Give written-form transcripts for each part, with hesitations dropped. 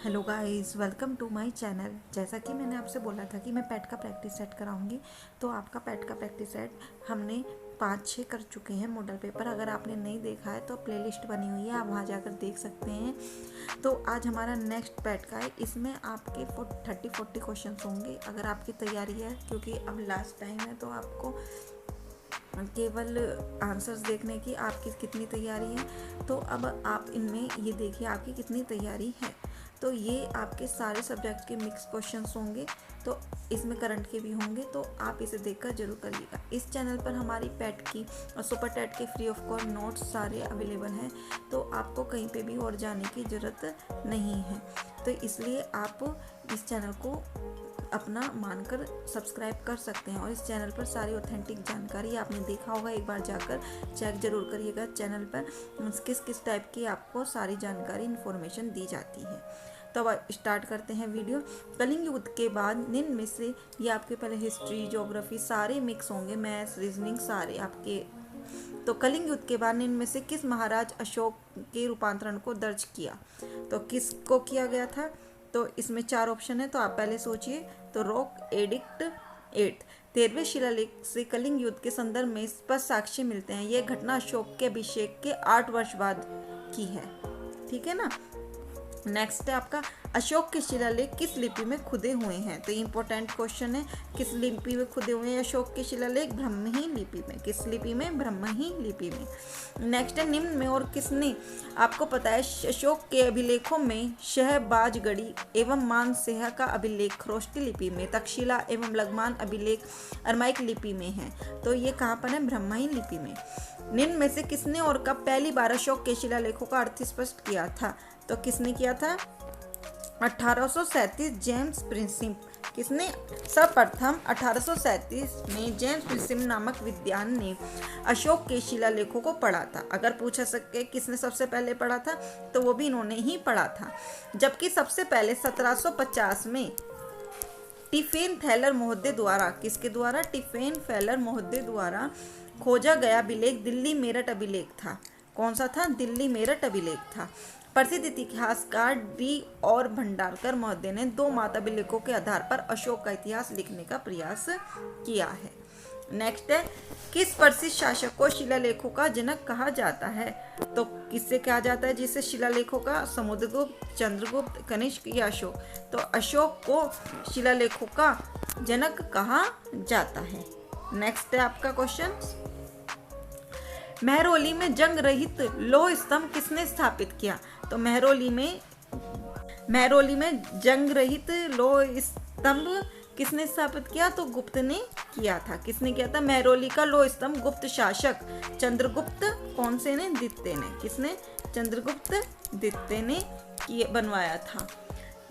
Hello guys, welcome to my channel. जैसा कि मैंने आपसे बोला था कि मैं पेट का प्रैक्टिस सेट कराऊंगी, तो आपका पेट का प्रैक्टिस सेट हमने 5-6 कर चुके हैं मॉडल पेपर। अगर आपने नहीं देखा है तो प्लेलिस्ट बनी हुई है, आप वहां जाकर देख सकते हैं। तो आज हमारा नेक्स्ट पेट का है। इसमें आपके 30-40 क्वेश्चन होंगे अगर आपकी तैयारी है, क्योंकि अब लास्ट टाइम है तो आपको केवल आंसर्स देखने की आपकी कितनी तैयारी है। तो अब आप इनमें ये देखिए आपकी कितनी तैयारी है। तो ये आपके सारे सब्जेक्ट के मिक्स क्वेश्चंस होंगे, तो इसमें करंट के भी होंगे, तो आप इसे देखकर जरूर करिएगा। इस चैनल पर हमारी पेट की और सुपर टेट के फ्री ऑफ कॉस्ट नोट्स सारे अवेलेबल हैं, तो आपको कहीं पे भी और जाने की ज़रूरत नहीं है। तो इसलिए आप इस चैनल को अपना मानकर सब्सक्राइब कर सकते हैं। और इस चैनल पर सारी ऑथेंटिक जानकारी आपने देखा होगा, एक बार जाकर चेक जरूर करिएगा चैनल पर किस किस टाइप की आपको सारी जानकारी इन्फॉर्मेशन दी जाती है। तो अब स्टार्ट करते हैं वीडियो। कलिंग युद्ध के बाद निम्न में से, ये आपके पहले हिस्ट्री, ज्योग्राफी सारे मिक्स होंगे, मैथ्स, रीजनिंग सारे आपके। तो कलिंग युद्ध के बाद निम्न में से किस महाराज अशोक के रूपांतरण को दर्ज किया? तो किसको किया गया था? तो इसमें 4 ऑप्शन है, तो आप पहले सोचिए। तो रॉक एडिक्ट 8, 13वें शिलालेख से कलिंग युद्ध के संदर्भ में स्पष्ट साक्ष्य मिलते हैं। यह घटना अशोक के अभिषेक के 8 वर्ष बाद की है। ठीक है ना। नेक्स्ट है आपका, अशोक के शिलालेख किस लिपि में खुदे हुए हैं? तो इंपॉर्टेंट क्वेश्चन है, किस लिपि में खुदे हुए हैं अशोक के शिलालेख? ब्राह्मी लिपि में। किस लिपि में? ब्राह्मी लिपि में। नेक्स्ट है, निम्न में और किसने, आपको पता है अशोक के अभिलेखों में शहबाजगढ़ी एवं मानसेह का अभिलेख खरोष्टी लिपि में, तक्षशिला एवं लघुमान अभिलेख अरमाइक लिपि में है। तो ये कहाँ पर है? ब्राह्मी लिपि में। निम्न में से किसने और कब पहली बार अशोक के शिलालेखों का अर्थ स्पष्ट किया था? तो किसने किया था? 1837 जेम्स प्रिंसिप। किसने? सर्वप्रथम 1837 में जेम्स प्रिंसिप नामक विद्वान ने अशोक के शिलालेखों को पढ़ा था। अगर पूछा सके किसने सबसे पहले पढ़ा था, तो वो भी इन्होंने ही पढ़ा था। जबकि सबसे पहले 1750 में टिफेन थैलर महोदय द्वारा, किसके द्वारा? टिफेन थैलर महोदय द्वारा खोजा गया अभिलेख दिल्ली मेरठ अभिलेख था। कौन सा था? दिल्ली मेरठ अभिलेख था। प्रसिद्ध इतिहासकार डी और भंडारकर महोदय ने 2 माता अभिलेखों के आधार पर अशोक का इतिहास लिखने का प्रयास किया है। नेक्स्ट है, किस प्रसिद्ध शासक को शिलालेखों का जनक कहा जाता है? तो किससे कहा जाता है जिसे शिलालेखों का? समुद्रगुप्त, चंद्रगुप्त, कनिष्क या अशोक? तो अशोक को शिलालेखों का जनक कहा जाता है। नेक्स्ट है आपका क्वेश्चन, मेहरौली में जंग रहित लौह स्तंभ किसने स्थापित किया? तो मेहरौली में जंग रहित लौह स्तंभ किसने स्थापित किया? तो गुप्त ने किया था। किसने किया था? मेहरौली का लौह स्तंभ गुप्त शासक चंद्रगुप्त कौन से ने? द्वितीय ने। किसने? चंद्रगुप्त द्वितीय ने बनवाया था।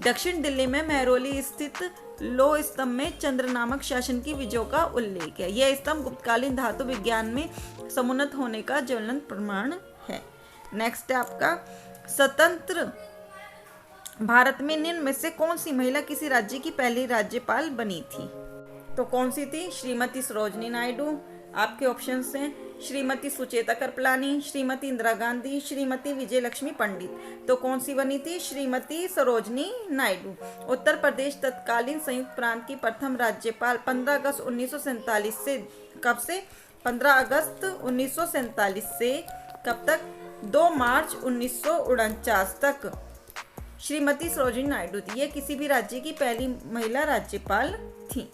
दक्षिण दिल्ली में मेहरौली स्थित लौह स्तंभ में चंद्र नामक शासन की विजयों का उल्लेख है। यह स्तंभ गुप्तकालीन धातु विज्ञान में समुन्नत होने का ज्वलंत प्रमाण है। नेक्स्ट है आपका, स्वतंत्र भारत में निम्न में से कौन सी महिला किसी राज्य की पहली राज्यपाल बनी थी? तो कौन सी थी? श्रीमती सरोजनी नायडू। आपके ऑप्शंस हैं श्रीमती सुचेता कृपलानी, श्रीमती इंदिरा गांधी, श्रीमती विजय लक्ष्मी पंडित। तो कौन सी बनी थी? श्रीमती सरोजनी नायडू। उत्तर प्रदेश तत्कालीन संयुक्त प्रांत की प्रथम राज्यपाल 15 अगस्त 1947 से, कब से? 15 अगस्त 1947 से कब तक? 2 मार्च 1949 तक श्रीमती सरोजिनी नायडू थी। ये किसी भी राज्य की पहली महिला राज्यपाल थी।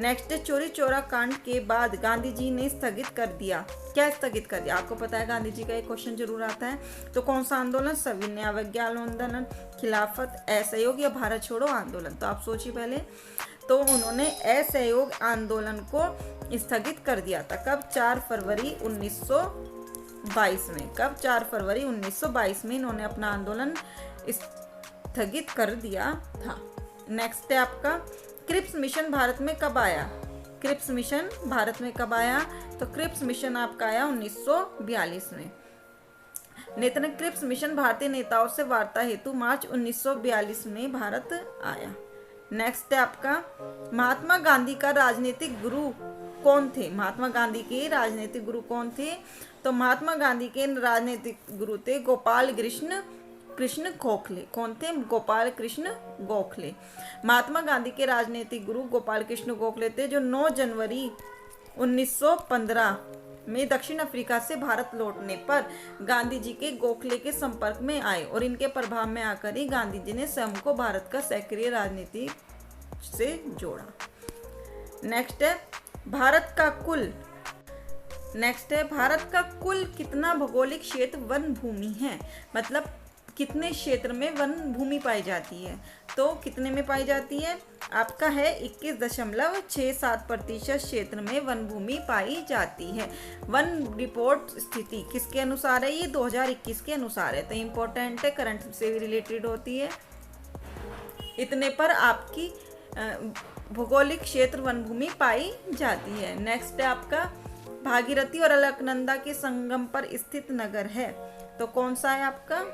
नेक्स्ट, चोरी चौरा कांड के बाद गांधी जी ने स्थगित कर दिया। क्या स्थगित कर दिया? आपको पता है गांधी जी का एक क्वेश्चन जरूर आता है। तो कौन सा आंदोलन? सविनय अवज्ञा आंदोलन, खिलाफत, असहयोग या भारत छोड़ो आंदोलन? तो आप सोचिए पहले। तो उन्होंने असहयोग आंदोलन को स्थगित कर दिया था। कब? 4 फरवरी 1922 में। कब? 4 फरवरी 1922 में इन्होंने अपना आंदोलन स्थगित कर दिया था। नेक्स्ट है आपका, क्रिप्स मिशन भारत में कब आया? क्रिप्स मिशन भारत में कब आया? तो क्रिप्स मिशन आपका आया 1942 में। नेता क्रिप्स मिशन भारतीय नेताओं से वार्ता हेतु मार्च 1942 में भारत आया। नेक्स्ट है आपका, महात्मा गांधी का राजनीतिक गुरु कौन थे? महात्मा गांधी के राजनीतिक गुरु कौन थे? तो महात्मा गांधी के राजनीतिक गुरु थे गोपाल कृष्ण कृष्ण गोखले। कौन थे? गोपाल कृष्ण गोखले। महात्मा गांधी के राजनीतिक गुरु गोपाल कृष्ण गोखले थे, जो 9 जनवरी 1915 में दक्षिण अफ्रीका से भारत लौटने पर गांधी जी के गोखले के संपर्क में आए और इनके प्रभाव में आकर ही गांधी जी ने स्वयं को भारत का सक्रिय राजनीति से जोड़ा। नेक्स्ट है भारत का कुल कितना भौगोलिक क्षेत्र वन भूमि है, मतलब कितने क्षेत्र में वन भूमि पाई जाती है। तो कितने में पाई जाती है? आपका है 21.67% क्षेत्र में वन भूमि पाई जाती है। वन रिपोर्ट स्थिति किसके अनुसार है? ये 2021 के अनुसार है, तो इम्पोर्टेंट है, करंट से भी रिलेटेड होती है। इतने पर आपकी भौगोलिक क्षेत्र वन भूमि पाई जाती है। नेक्स्ट है आपका भागीरथी और अलकनंदा के संगम पर स्थित नगर है, तो कौन सा है आपका?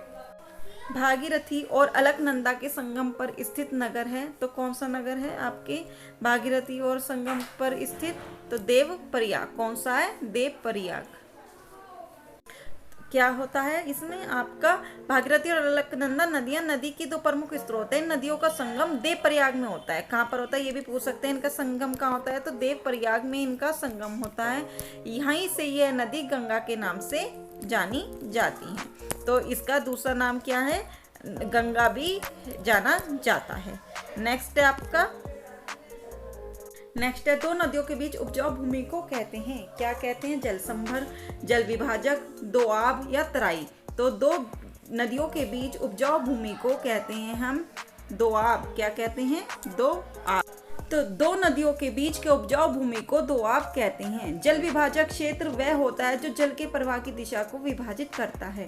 भागीरथी और अलकनंदा के संगम पर स्थित नगर है, तो कौन सा नगर है आपके भागीरथी और संगम पर स्थित? तो देवप्रयाग। कौन सा है? देवप्रयाग। क्या होता है इसमें आपका? भागीरथी और अलकनंदा नदियां, नदी की 2 प्रमुख स्रोत है। नदियों का संगम देवप्रयाग में होता है। कहाँ पर होता है ये भी पूछ सकते हैं, इनका संगम कहाँ होता है? तो देवप्रयाग में इनका संगम होता है। यहीं से यह नदी गंगा के नाम से जानी जाती है। तो इसका दूसरा नाम क्या है? गंगा भी जाना जाता है। नेक्स्ट है आपका, नेक्स्ट है 2 नदियों के बीच उपजाऊ भूमि को कहते हैं, क्या कहते हैं? जल संभर, जल विभाजक, दोआब या तराई। तो 2 नदियों के बीच उपजाऊ भूमि को कहते हैं हम दोआब। क्या कहते हैं? दोआब। तो 2 नदियों के बीच के उपजाऊ भूमि को दोआब कहते हैं। जल विभाजक क्षेत्र वह होता है जो जल के प्रवाह की दिशा को विभाजित करता है।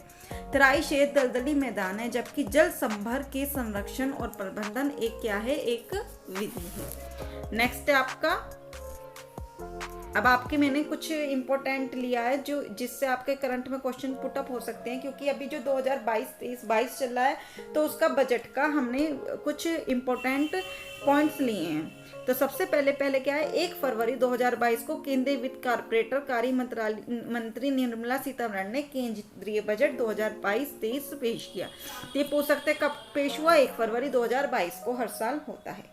तराई क्षेत्र दलदली मैदान है, जबकि जल संभर के संरक्षण और प्रबंधन एक क्या है? एक विधि है। नेक्स्ट है आपका, अब आपके मैंने कुछ इंपॉर्टेंट लिया है जो जिससे आपके करंट में क्वेश्चन पुट अप हो सकते हैं, क्योंकि अभी जो 2022 चल रहा है तो उसका बजट का हमने कुछ इंपॉर्टेंट पॉइंट्स लिए हैं। तो सबसे पहले क्या है? 1 फरवरी 2022 को केंद्रीय वित्त कारपोरेटर कार्य मंत्री निर्मला सीतारमण ने केंद्रीय बजट 2022-23 पेश किया। तो ये पूछ सकते हैं कब पेश हुआ? 1 फरवरी 2022 को, हर साल होता है।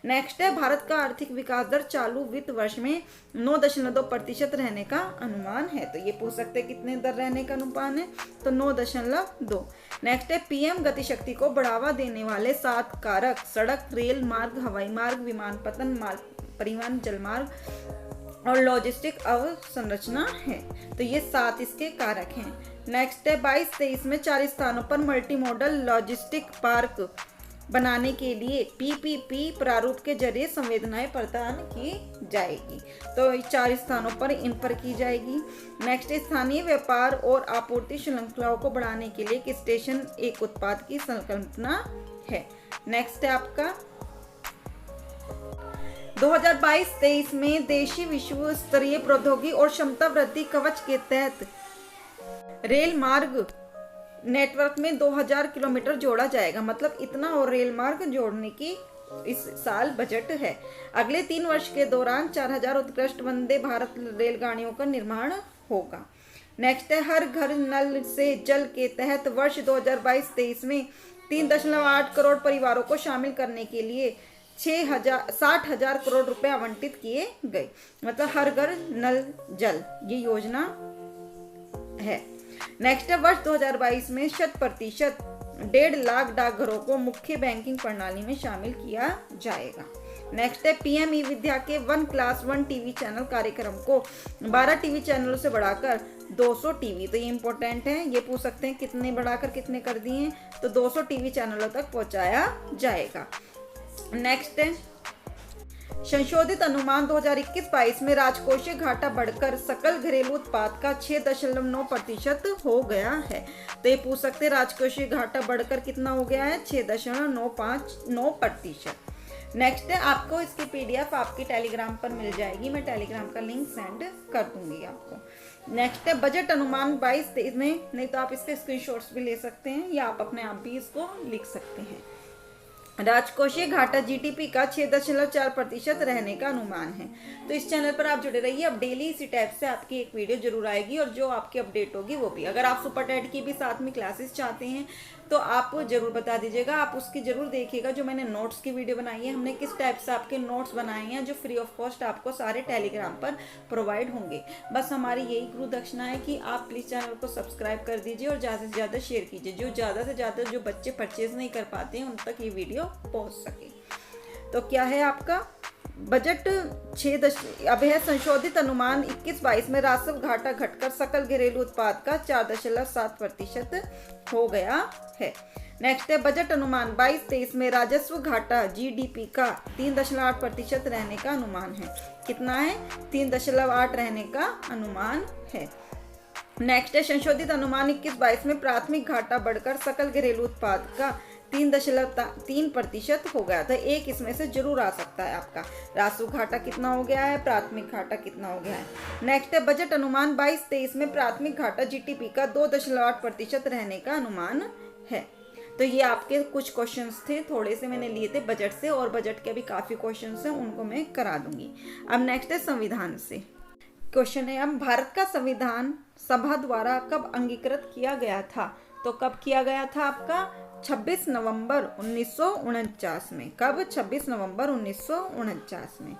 नेक्स्ट है भारत का आर्थिक विकास दर चालू वित्त वर्ष में 9.2% रहने का अनुमान है। तो ये पूछ सकते हैं कितने दर रहने का अनुमान है? तो 9.2। नेक्स्ट है पीएम गतिशक्ति को बढ़ावा देने वाले 7 कारक सड़क, रेल मार्ग, हवाई मार्ग, विमानपत्तन मार्ग, परिवहन, जलमार्ग और लॉजिस्टिक अवसंरचना है। तो ये 7 इसके कारक हैं। नेक्स्ट है 22-23 में 4 स्थानों पर मल्टी मॉडल लॉजिस्टिक पार्क बनाने के लिए पीपीपी प्रारूप के जरिए संवेदनाएं प्रदान की जाएगी। तो 4 स्थानों पर इन पर की जाएगी। नेक्स्ट, स्थानीय व्यापार और आपूर्ति श्रृंखलाओं को बढ़ाने के लिए एक स्टेशन एक उत्पाद की संकल्पना है। नेक्स्ट है आपका 2022-23 में देशी विश्व स्तरीय प्रौद्योगिकी और क्षमता वृद्धि कवच के तहत रेल मार्ग नेटवर्क में 2000 किलोमीटर जोड़ा जाएगा। मतलब इतना और रेल मार्ग जोड़ने की इस साल बजट है। अगले 3 वर्ष के दौरान 4000 उत्कृष्ट वंदे भारत रेलगाड़ियों का निर्माण होगा। नेक्स्ट है हर घर नल से जल के तहत वर्ष 2022-23 में 3.8 करोड़ परिवारों को शामिल करने के लिए 60,000 करोड़ रुपए आवंटित किए गए। मतलब हर घर नल जल ये योजना है। नेक्स्ट है वर्ष 2022 में 100% 1.5 लाख डाकघरों को मुख्य बैंकिंग प्रणाली में शामिल किया जाएगा। नेक्स्ट है पीएम ई विद्या के 1 क्लास 1 टीवी चैनल कार्यक्रम को 12 टीवी चैनलों से बढ़ाकर 200 टीवी। तो ये इंपॉर्टेंट है, ये पूछ सकते हैं कितने बढ़ाकर कितने कर दिए, तो 200 टीवी चैनलों तक पहुंचाया जाएगा। नेक्स्ट है संशोधित अनुमान 2021-22 में राजकोषीय घाटा बढ़कर सकल घरेलू उत्पाद का 6.9% हो गया है। तो ये पूछ सकते हैं राजकोषीय घाटा बढ़कर कितना हो गया है, 6.959%। नेक्स्ट है आपको इसकी पीडीएफ आपकी टेलीग्राम पर मिल जाएगी, मैं टेलीग्राम का लिंक सेंड कर दूंगी आपको। नेक्स्ट है बजट अनुमान 22-23 में, नहीं तो आप इसके स्क्रीनशॉट्स भी ले सकते हैं या आप अपने आप भी इसको लिख सकते हैं। राजकोषीय घाटा जीडीपी का 6.4% रहने का अनुमान है। तो इस चैनल पर आप जुड़े रहिए, अब डेली इसी टाइप से आपकी एक वीडियो जरूर आएगी और जो आपकी अपडेट होगी वो भी। अगर आप सुपर टेट की भी साथ में क्लासेस चाहते हैं तो आप जरूर बता दीजिएगा। आप उसकी जरूर देखिएगा जो मैंने नोट्स की वीडियो बनाई है, हमने किस टाइप से आपके नोट्स बनाए हैं जो फ्री ऑफ कॉस्ट आपको सारे टेलीग्राम पर प्रोवाइड होंगे। बस हमारी यही गुरु दक्षिणा है कि आप प्लीज़ चैनल को सब्सक्राइब कर दीजिए और ज़्यादा से ज़्यादा शेयर कीजिए, जो ज़्यादा से ज़्यादा जो बच्चे परचेज नहीं कर पाते हैं उन तक ये वीडियो पहुँच सके। तो क्या है आपका बजट अब है संशोधित अनुमान 21-22 में राजस्व घाटा घटकर सकल घरेलू उत्पाद का 4.7% हो गया है। नेक्स्ट है बजट अनुमान 22-23 में राजस्व घाटा जीडीपी का 3.8% रहने का अनुमान है। कितना है? 3.8 रहने का अनुमान है। नेक्स्ट है संशोधित अनुमान 21-22 में प्राथमिक घाटा बढ़कर सकल घरेलू उत्पाद का 3.3% हो गया था। एक इसमें से जरूर आ सकता है आपका। राजस्व घाटा कितना हो गया है, प्राथमिक घाटा कितना हो गया है। नेक्स्ट है बजट अनुमान 22-23 में प्राथमिक घाटा जीडीपी का 2.8% रहने का अनुमान है। तो ये आपके कुछ क्वेश्चंस थे, थोड़े से मैंने लिए थे बजट से, और बजट के भी काफी क्वेश्चंस हैं, उनको मैं करा दूंगी। अब नेक्स्ट है संविधान से क्वेश्चन है। अब भारत का संविधान सभा द्वारा कब अंगीकृत किया गया था? तो कब किया गया था आपका? 26 नवंबर 1949 में। कब? 26 नवंबर 1949 में।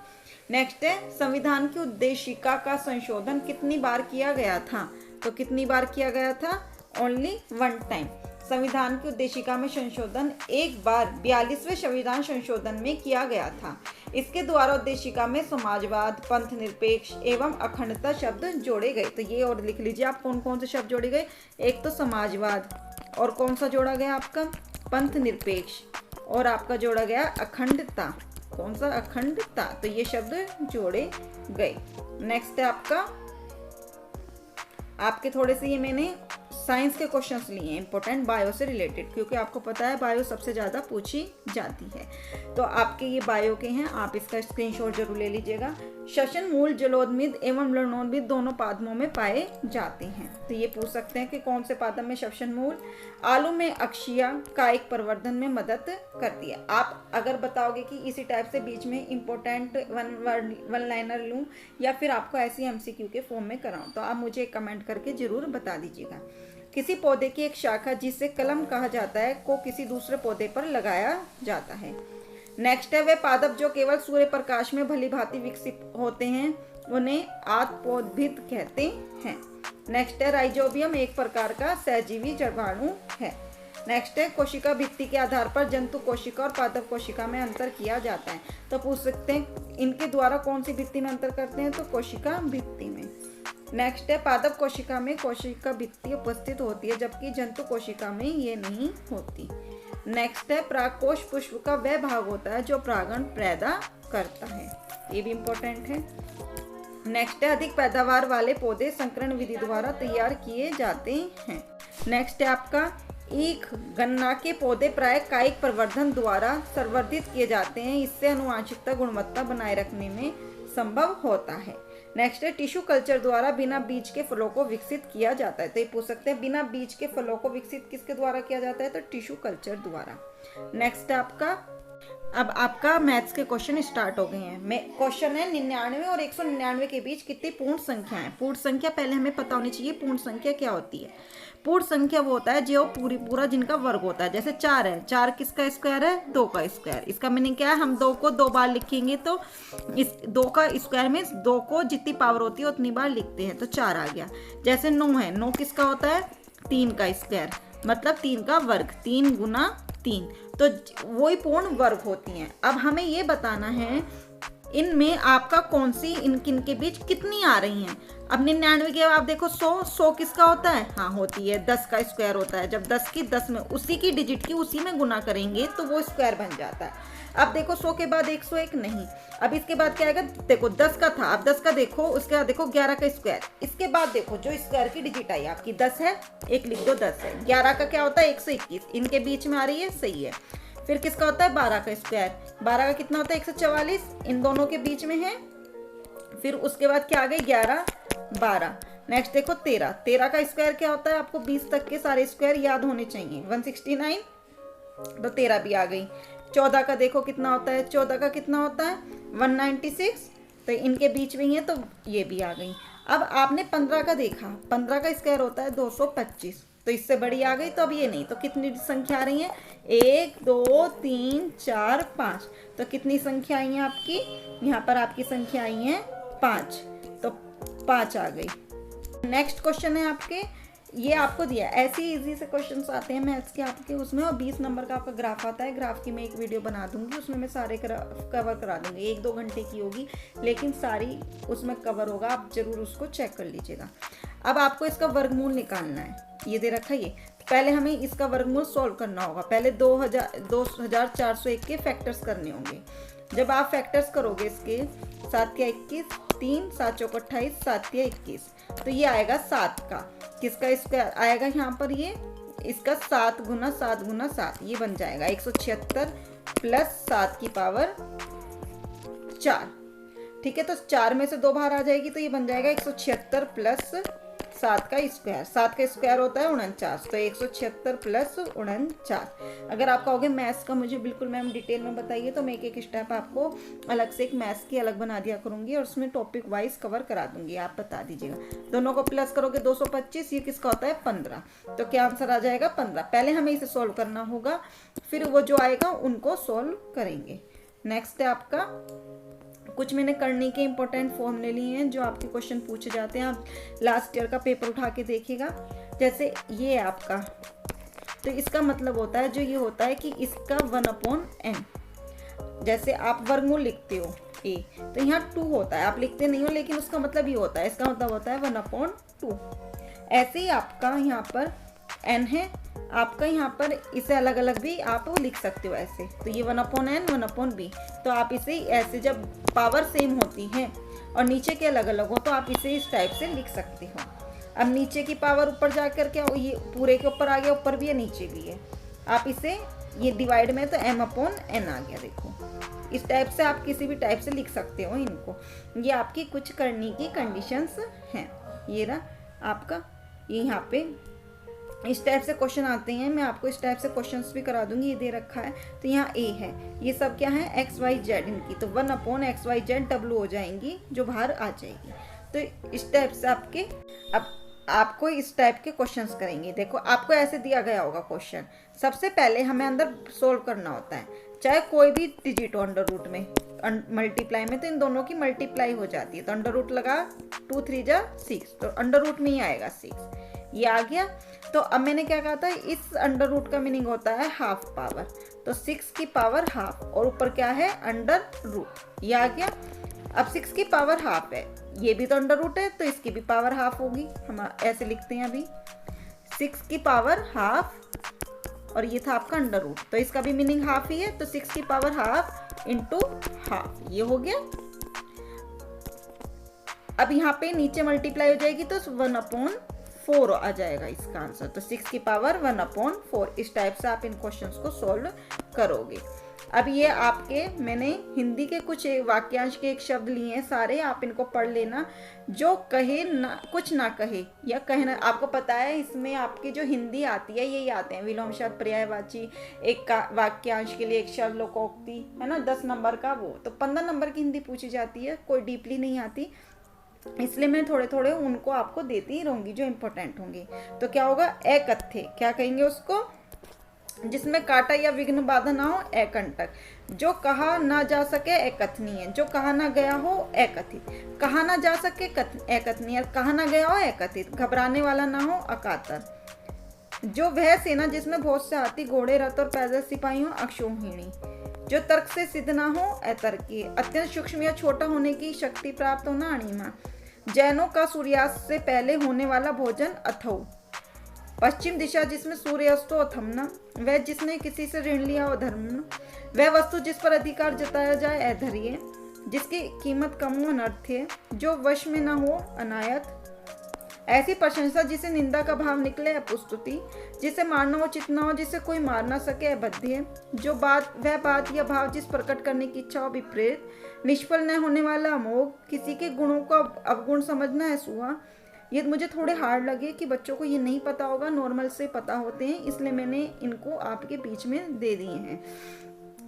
नेक्स्ट है संविधान की उद्देशिका का संशोधन कितनी बार किया गया था? तो कितनी बार किया गया था? Only 1 time. संविधान की उद्देशिका में संशोधन एक बार 42वें संविधान संशोधन में किया गया था। इसके द्वारा उद्देशिका में समाजवाद, पंथ निरपेक्ष एवं अखंडता शब्द जोड़े गए। तो ये और लिख लीजिए आप कौन कौन से शब्द जोड़े गए। एक तो समाजवाद, और कौन सा जोड़ा गया आपका? पंथ निरपेक्ष, और आपका जोड़ा गया अखंडता। कौन सा? अखंडता। तो ये शब्द जोड़े गए। नेक्स्ट है आपके थोड़े से ये मैंने साइंस के क्वेश्चंस लिए हैं इंपॉर्टेंट, बायो से रिलेटेड, क्योंकि आपको पता है बायो सबसे ज़्यादा पूछी जाती है। तो आपके ये बायो के हैं, आप इसका स्क्रीनशॉट जरूर ले लीजिएगा। श्वसन मूल जलोदमिद एवं लवणोदमिद दोनों पादपों में पाए जाते हैं। तो ये पूछ सकते हैं कि कौन से पादप में श्वसन मूल। आलू में अक्षिया कायिक प्रवर्धन में मदद करती है। आप अगर बताओगे कि इसी टाइप से बीच में इंपॉर्टेंट वन लाइनर लूँ या फिर आपको ऐसी एमसीक्यू के फॉर्म में कराऊँ, तो आप मुझे कमेंट करके जरूर बता दीजिएगा। किसी पौधे की एक शाखा जिसे कलम कहा जाता है को किसी दूसरे पौधे पर लगाया जाता है। नेक्स्ट है वे पादप जो केवल सूर्य प्रकाश में भली भांति विकसित होते हैं उन्हें आत्पोद्भिद कहते हैं। नेक्स्ट है राइजोबियम एक प्रकार का सहजीवी जड़वाणु है। नेक्स्ट है कोशिका भित्ति के आधार पर जंतु कोशिका और पादप कोशिका में अंतर किया जाता है। तो पूछ सकते हैं इनके द्वारा कौन सी भित्ति में अंतर करते हैं? तो कोशिका भित्ति में। नेक्स्ट है पादप कोशिका में कोशिका भित्ति उपस्थित होती है जबकि जंतु कोशिका में ये नहीं होती। नेक्स्ट है परागकोश पुष्प का वह भाग होता है जो परागण पैदा करता है। ये भी इम्पोर्टेंट है। नेक्स्ट है अधिक पैदावार वाले पौधे संकरण विधि द्वारा तैयार किए जाते हैं। नेक्स्ट है आपका ईख गन्ना के पौधे प्राय कायिक प्रवर्धन द्वारा संवर्धित किए जाते हैं। इससे आनुवांशिकता गुणवत्ता बनाए रखने में संभव होता है। नेक्स्ट है टिश्यू कल्चर द्वारा बिना बीज के फलों को विकसित किया जाता है। तो ये पूछ सकते हैं बिना बीज के फलों को विकसित किसके द्वारा किया जाता है? तो टिश्यू कल्चर द्वारा। नेक्स्ट है अब आपका मैथ्स के क्वेश्चन स्टार्ट हो गए हैं। क्वेश्चन है 99 और 199 के बीच कितनी पूर्ण संख्या है? पूर्ण संख्या पहले हमें पता होनी चाहिए पूर्ण संख्या क्या होती है। पूर्ण संख्या वो होता है जो पूरा जिनका वर्ग होता है। जैसे 4 है, 4 किसका स्क्वायर है? 2 का स्क्वायर। इसका मीनिंग क्या है? हम 2 को 2 बार लिखेंगे तो इस 2 का स्क्वायर में 2 को जितनी पावर होती है उतनी बार लिखते हैं, तो 4 आ गया। जैसे 9 है, 9 किसका होता है? 3 का स्क्वायर, मतलब 3 का वर्ग, 3 गुना 3, तो वही पूर्ण वर्ग होती हैं। अब हमें ये बताना है इनमें आपका कौन सी किन के बीच कितनी आ रही हैं। अब 99 के आप देखो 100 किसका होता है? हाँ होती है, 10 का स्क्वायर होता है। जब 10 की 10 में उसी की डिजिट की उसी में गुना करेंगे तो वो स्क्वायर बन जाता है। अब देखो 100 के बाद 101 नहीं। अब इसके बाद क्या आएगा? देखो 10 का था, अब 10 का देखो, उसके बाद देखो 11 का स्क्वायर। इसके बाद देखो जो स्क्वायर की डिजिट आई आपकी 10 है, एक लिख दो 10 है। 11 का क्या होता है? 121, इनके बीच में आ रही है, सही है। फिर किसका होता है? 12 का स्क्वायर। 12 का कितना होता है? 144, इन दोनों के बीच में है। फिर उसके बाद क्या आ गई? 11, 12। नेक्स्ट देखो 13, 13 का स्क्वायर क्या होता है? आपको 20 तक के सारे स्क्वायर याद होने चाहिए। 169, तो 13 भी आ गई। 14 का देखो कितना होता है? 14 का कितना होता है? 196, तो इनके बीच में ही है, तो ये भी आ गई। अब आपने 15 का देखा, 15 का स्क्वायर होता है 225, तो इससे बड़ी आ गई, तो अब ये नहीं, तो कितनी संख्या आ रही है? 1 2 3 4 5। तो कितनी संख्या आई है आपकी? यहाँ पर आपकी संख्या आई है 5, तो 5 आ गई। नेक्स्ट क्वेश्चन है आपके, ये आपको दिया, ऐसे ही इजी से क्वेश्चंस आते हैं मैथ्स के आपके उसमें, और 20 नंबर का आपका ग्राफ आता है। ग्राफ की मैं एक वीडियो बना दूंगी, उसमें मैं सारे कवर करा दूंगी, 1-2 घंटे की होगी, लेकिन सारी उसमें कवर होगा, आप जरूर उसको चेक कर लीजिएगा। अब आपको इसका वर्गमूल निकालना है, ये दे रखा है ये। पहले हमें इसका वर्गमूल सॉल्व करना होगा। पहले 2401 के फैक्टर्स करने होंगे। जब आप फैक्टर्स करोगे इसके 7 या 21, 3 7 चौक 28, 7 या 21, तो ये आएगा 7 का। किसका स्क्वायर आएगा यहाँ पर? ये इसका 7 गुना 7 गुना 7, ये बन जाएगा 176 प्लस 7 की पावर 4। ठीक है, तो 4 में से 2 बाहर आ जाएगी, तो ये बन जाएगा 176 प्लस 7 का स्क्वायर। 7 का स्क्वायर होता है 49, तो 176 प्लस 49। अगर आप कहोगे मैथ्स का मुझे बिल्कुल मैम डिटेल में बताइए, तो मैं एक एक स्टेप आपको अलग से एक मैथ्स की अलग बना दिया करूंगी और उसमें टॉपिक वाइज कवर करा दूंगी, आप बता दीजिएगा। दोनों को प्लस करोगे 225, ये किसका होता है? 15। तो क्या आंसर आ जाएगा? 15। पहले हमें इसे सॉल्व करना होगा, फिर वो जो आएगा उनको सॉल्व करेंगे। नेक्स्ट है आपका, कुछ मैंने करने के इंपॉर्टेंट फॉर्मूले लिए हैं जो आपके क्वेश्चन पूछे जाते हैं। आप लास्ट ईयर का पेपर उठा के देखिएगा। जैसे ये आपका, तो इसका मतलब होता है, जो ये होता है कि इसका 1/n, जैसे आप वर्गमूल लिखते हो a, तो यहाँ 2 होता है, आप लिखते नहीं हो, लेकिन उसका मतलब ये होता है, इसका मतलब होता है 1/2। ऐसे ही आपका यहाँ पर n है, आपका यहाँ पर इसे अलग अलग भी आप लिख सकते हो ऐसे। तो ये 1/n 1/b, तो आप इसे ऐसे, जब पावर सेम होती है और नीचे के अलग अलग हो, तो आप इसे इस टाइप से लिख सकते हो। अब नीचे की पावर ऊपर जाकर क्या हो, ये पूरे के ऊपर आ गया, ऊपर भी है नीचे भी है, आप इसे ये डिवाइड में, तो m/n आ गया। देखो इस टाइप से आप किसी भी टाइप से लिख सकते हो इनको। ये आपकी कुछ करने की कंडीशंस हैं। ये रहा आपका, ये यहाँ पे इस टाइप से क्वेश्चन आते हैं, मैं आपको इस टाइप से क्वेश्चंस भी करा दूंगी। ये दे रखा है, तो यहाँ a है, ये सब क्या है? XYZ इनकी, तो 1/XYZ डब्लू हो जाएंगी, जो बाहर आ जाएगी। तो इस टाइप से आपके, अब आपको इस टाइप के क्वेश्चंस करेंगे। देखो आपको ऐसे दिया गया होगा क्वेश्चन, सबसे पहले हमें अंदर सोल्व करना होता है, चाहे कोई भी डिजिट हो अंडर रूट में, मल्टीप्लाई में, तो इन दोनों की मल्टीप्लाई हो जाती है, तो अंडर रूट लगा 2 3 जा 6, तो अंडर रूट में ही आएगा 6, ये आ गया। तो अब मैंने क्या कहा था, इस अंडर रूट का मीनिंग होता है हाफ पावर, तो 6 की पावर हाफ, और ऊपर क्या है? अंडर रूट, ये आ गया। अब 6 की पावर हाफ है, ये भी तो अंडर रूट है, तो इसकी भी पावर हाफ होगी, हम ऐसे लिखते हैं अभी 6 की पावर हाफ, और ये था आपका अंडर रूट, तो इसका भी मीनिंग हाफ ही है, तो 6 की पावर हाफ इंटू हाफ, ये हो गया। अब यहाँ पे नीचे मल्टीप्लाई हो जाएगी, तो 1/4 आ जाएगा इसका आंसर, तो 6 की पावर 1/4। इस टाइप से आप इन क्वेश्चंस को सॉल्व करोगे। अब ये आपके, मैंने हिंदी के कुछ वाक्यांश के एक शब्द लिए हैं सारे, आप इनको पढ़ लेना। जो कहे ना, कुछ ना कहे या कहना, आपको पता है इसमें आपकी जो हिंदी आती है यही आते हैं, विलोम शब्द, पर्यायवाची, एक वाक्यांश के लिए एक शब्द, लोकोक्ति, है ना, 10 नंबर का वो, तो 15 नंबर की हिंदी पूछी जाती है, कोई डीपली नहीं आती, इसलिए मैं थोड़े थोड़े उनको आपको देती ही रहूंगी जो इम्पोर्टेंट होंगी। तो क्या होगा? एकत्थे, क्या कहेंगे उसको? जिसमें कांटा या विघ्न बाधा ना हो, अकंटक। जो कहा ना जा सके अकथनीय, जो कहा ना गया हो अकथित, कहा ना जा सके अकथनीय, कहा ना गया हो अकथित, घबराने वाला ना हो अकातर। जो वह सेना जिसमें बहुत से हाथी, घोड़े, रथ और पैदल सिपाही हो, अक्षौहिणी। जो तर्क से सिद्ध ना हो, अतर्की। अत्यंत सूक्ष्म या छोटा होने की शक्ति प्राप्त होना, अणिमा। जैनों का सूर्यास्त से पहले होने वाला भोजन, अथौ। पश्चिम दिशा जिसमें सूर्यास्त हो, अथमना। वह जिसने किसी से ऋण लिया हो, धर्मना। वह वस्तु जिस पर अधिकार जताया जाए, अधर्य। जिसकी कीमत कम हो, अनर्थ्य। जो वश में न हो, अनायत। ऐसी प्रशंसा जिसे निंदा का भाव निकले, अपुस्तुति। जिसे मारना उचित न हो, जिसे कोई मार ना सके, अबध्य। जो बात, वह बात या भाव जिस प्रकट करने की इच्छा हो, विपरीत। निष्फल न होने वाला, अमोघ। किसी के गुणों को अवगुण समझना, असूहा। ये मुझे थोड़े हार्ड लगे कि बच्चों को ये नहीं पता होगा, नॉर्मल से पता होते हैं, इसलिए मैंने इनको आपके बीच में दे दिए हैं।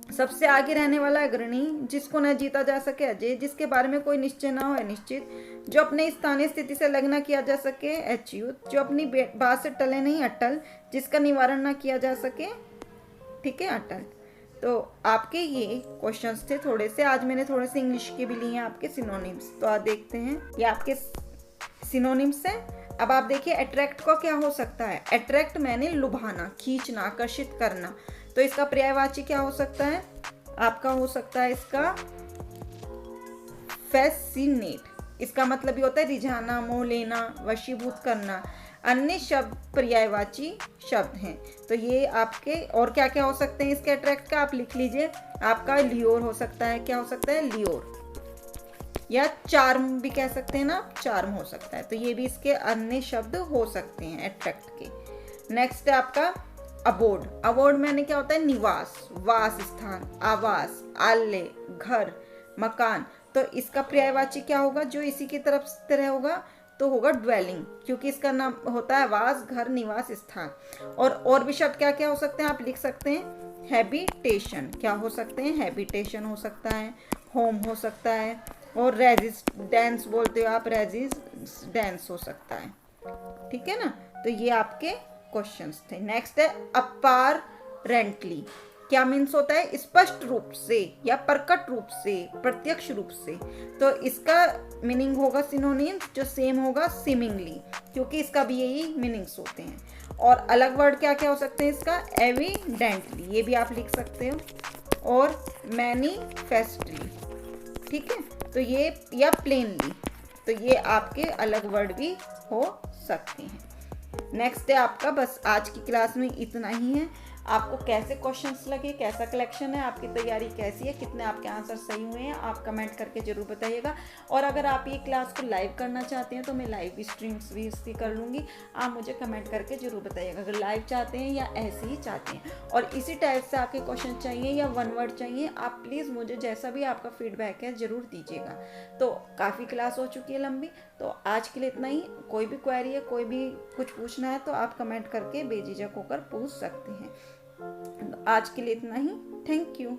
सबसे आगे रहने वाला अग्रणी, जिसको न जीता जा सके अजय, जिसके बारे में कोई निश्चय ना हो अनिश्चित, जो अपने स्थानीय स्थिति से अलग ना किया जा सके अच्युत, जो अपनी बात से टले नहीं अटल, जिसका निवारण ना किया जा सके, ठीक है, अटल। तो आपके ये क्वेश्चंस थे थोड़े से। आज मैंने थोड़े से इंग्लिश के भी लिए हैं आपके सिनोनिम्स, तो आप देखते हैं ये आपके सिनोनिम्स हैं। अब आप देखिए अट्रैक्ट का क्या हो सकता है। अट्रैक्ट मैंने लुभाना, खींचना, आकर्षित करना, तो इसका पर्यायवाची क्या हो सकता है आपका? हो सकता है इसका फैसिनेट। इसका मतलब ये होता है रिझाना, मोह लेना, वशीभूत करना। अन्य शब्द पर्यायवाची शब्द हैं। तो ये आपके और क्या क्या हो सकते हैं इसके अट्रैक्ट का, आप लिख लीजिए। आपका लियोर हो सकता है, क्या हो सकता है? लियोर, या चार्म भी कह सकते हैं ना, चार्म हो सकता है। तो ये भी इसके अन्य शब्द हो सकते हैं अट्रैक्ट के। नेक्स्ट है आपका अबोर्ड। अबोर्ड मैंने क्या होता है? निवास, वास स्थान, आवास, आलय, घर, मकान। तो इसका पर्यायवाची क्या होगा जो इसी की तरह होगा? तो होगा ड्वेलिंग, क्योंकि इसका नाम होता है वास, घर, निवास, स्थान। और भी शब्द क्या क्या हो सकते हैं आप लिख सकते हैं। हैबिटेशन, क्या हो सकते हैं? हैबिटेशन हो सकता है, होम हो सकता है, और रेजिडेंस बोलते हो आप, रेजिडेंस हो सकता है, ठीक है ना। तो ये आपके क्वेश्चंस थे। नेक्स्ट है अपारेंटली। क्या मीन्स होता है? स्पष्ट रूप से या प्रकट रूप से, प्रत्यक्ष रूप से। तो इसका मीनिंग होगा सिनोनिम्स जो सेम होगा सीमिंगली, क्योंकि इसका भी यही मीनिंग्स होते हैं। और अलग वर्ड क्या क्या हो सकते हैं इसका? एविडेंटली, ये भी आप लिख सकते हो, और मैनिफेस्टली, ठीक है। तो ये, या प्लेनली, तो ये आपके अलग वर्ड भी हो सकते हैं। नेक्स्ट है आपका, बस आज की क्लास में इतना ही है। आपको कैसे क्वेश्चंस लगे, कैसा कलेक्शन है, आपकी तैयारी कैसी है, कितने आपके आंसर सही हुए हैं, आप कमेंट करके जरूर बताइएगा। और अगर आप ये क्लास को लाइव करना चाहते हैं तो मैं लाइव स्ट्रीम्स भी इसकी कर लूँगी, आप मुझे कमेंट करके जरूर बताइएगा अगर लाइव चाहते हैं या ऐसे ही चाहते हैं। और इसी टाइप से आपके क्वेश्चन चाहिए या वन वर्ड चाहिए, आप प्लीज़ मुझे जैसा भी आपका फीडबैक है ज़रूर दीजिएगा। तो काफ़ी क्लास हो चुकी है लंबी, तो आज के लिए इतना ही। कोई भी क्वेरी है, कोई भी कुछ पूछना है तो आप कमेंट करके बेझिझक होकर पूछ सकते हैं। आज के लिए इतना ही। Thank you.